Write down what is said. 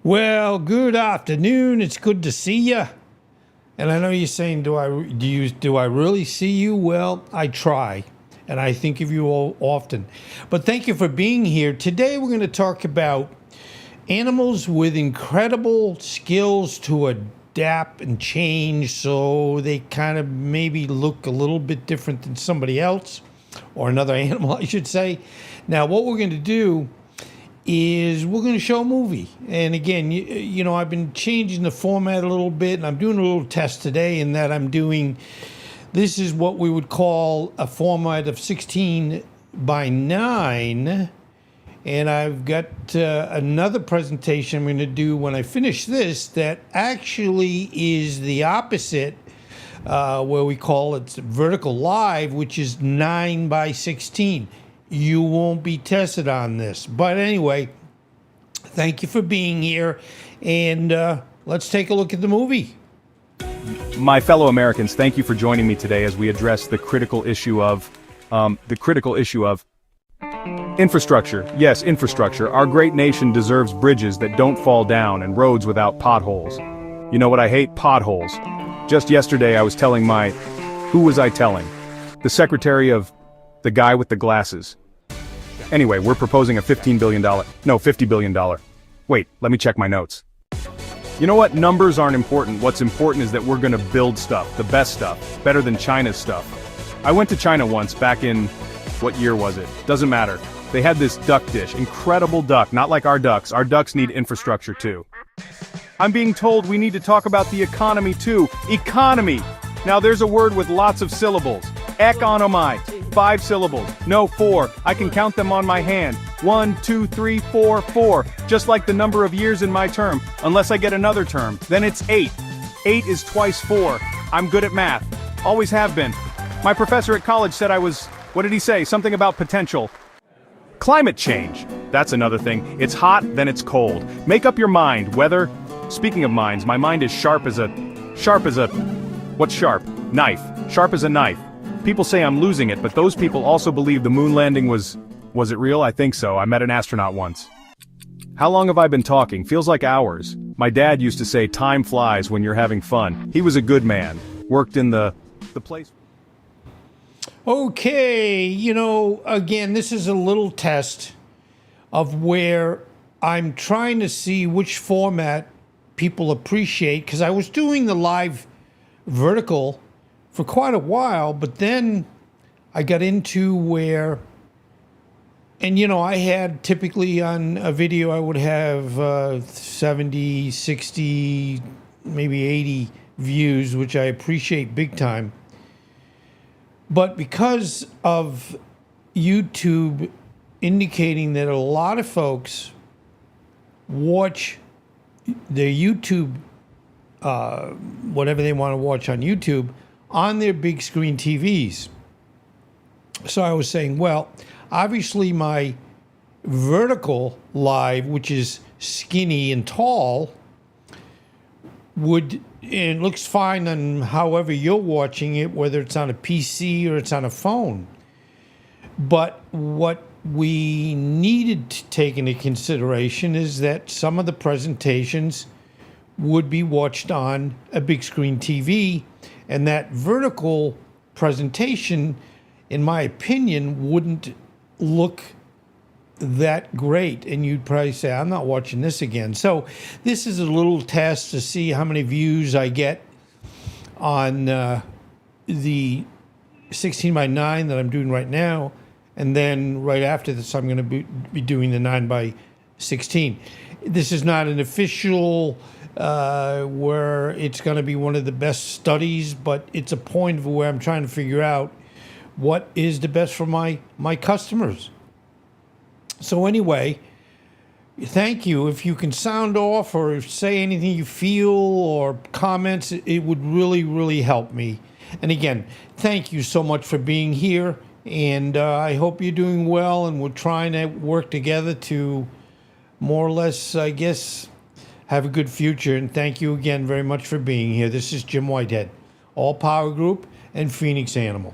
Well, good afternoon. It's good to see you. And I know you're saying, do I really see you? Well, I try, and I think of you all often. But thank you for being here. Today we're going to talk about animals with incredible skills to adapt and change, so they kind of maybe look a little bit different than somebody else, or another animal, I should say. Now, what we're going to do is we're going to show a movie. And again, you know, I've been changing the format a little bit, and I'm doing a little test today in that this is what we would call a format of 16 by 9. And I've got another presentation I'm going to do when I finish this that actually is the opposite, where we call it vertical live, which is 9 by 16. You won't be tested on this. But anyway, thank you for being here, and let's take a look at the movie. My fellow Americans, thank you for joining me today as we address the critical issue of infrastructure. Yes, infrastructure. Our great nation deserves bridges that don't fall down and roads without potholes. You know what I hate? Potholes. Just yesterday I was telling who was I telling? The secretary of the guy with the glasses. Anyway, we're proposing a $50 billion. Wait, let me check my notes. You know what? Numbers aren't important. What's important is that we're gonna build stuff, the best stuff, better than China's stuff. I went to China once, back in, what year was it? Doesn't matter. They had this duck dish, incredible duck, not like our ducks. Our ducks need infrastructure too. I'm being told we need to talk about the economy too. Economy! Now there's a word with lots of syllables. Economy. 5 syllables. No, 4. I can count them on my hand. 1, 2, 3, 4, 4. Just like the number of years in my term. Unless I get another term. Then it's 8. 8 is twice 4. I'm good at math. Always have been. My professor at college said I was, what did he say? Something about potential. Climate change. That's another thing. It's hot, then it's cold. Make up your mind, whether... Speaking of minds, my mind is sharp as a... What's sharp? Knife. Sharp as a knife. People say I'm losing it, but those people also believe the moon landing was it real? I think so. I met an astronaut once. How long have I been talking? Feels like hours. My dad used to say time flies when you're having fun. He was a good man. Worked in the place. Okay, you know, again, this is a little test of where I'm trying to see which format people appreciate, because I was doing the live vertical for quite a while, but then I got into where, and you know, I had typically on a video, I would have 70, 60, maybe 80 views, which I appreciate big time. But because of YouTube indicating that a lot of folks watch their YouTube, whatever they want to watch on YouTube, on their big screen TVs. So I was saying, well, obviously my vertical live, which is skinny and tall, and it looks fine on however you're watching it, whether it's on a PC or it's on a phone. But what we needed to take into consideration is that some of the presentations would be watched on a big screen TV, and that vertical presentation, in my opinion, wouldn't look that great, and you'd probably say, I'm not watching this again. So this is a little test to see how many views I get on the 16 by 9 that I'm doing right now, and then right after this I'm going to be doing the 9 by 16. This is not an official where it's going to be one of the best studies, but it's a point of where I'm trying to figure out what is the best for my customers. So anyway, thank you. If you can sound off or say anything you feel or comments, it would really, really help me. And again, thank you so much for being here, and I hope you're doing well, and we're trying to work together to more or less, I guess, have a good future. And thank you again very much for being here. This is Jim Whitehead, All Power Group and Phoenix Animal.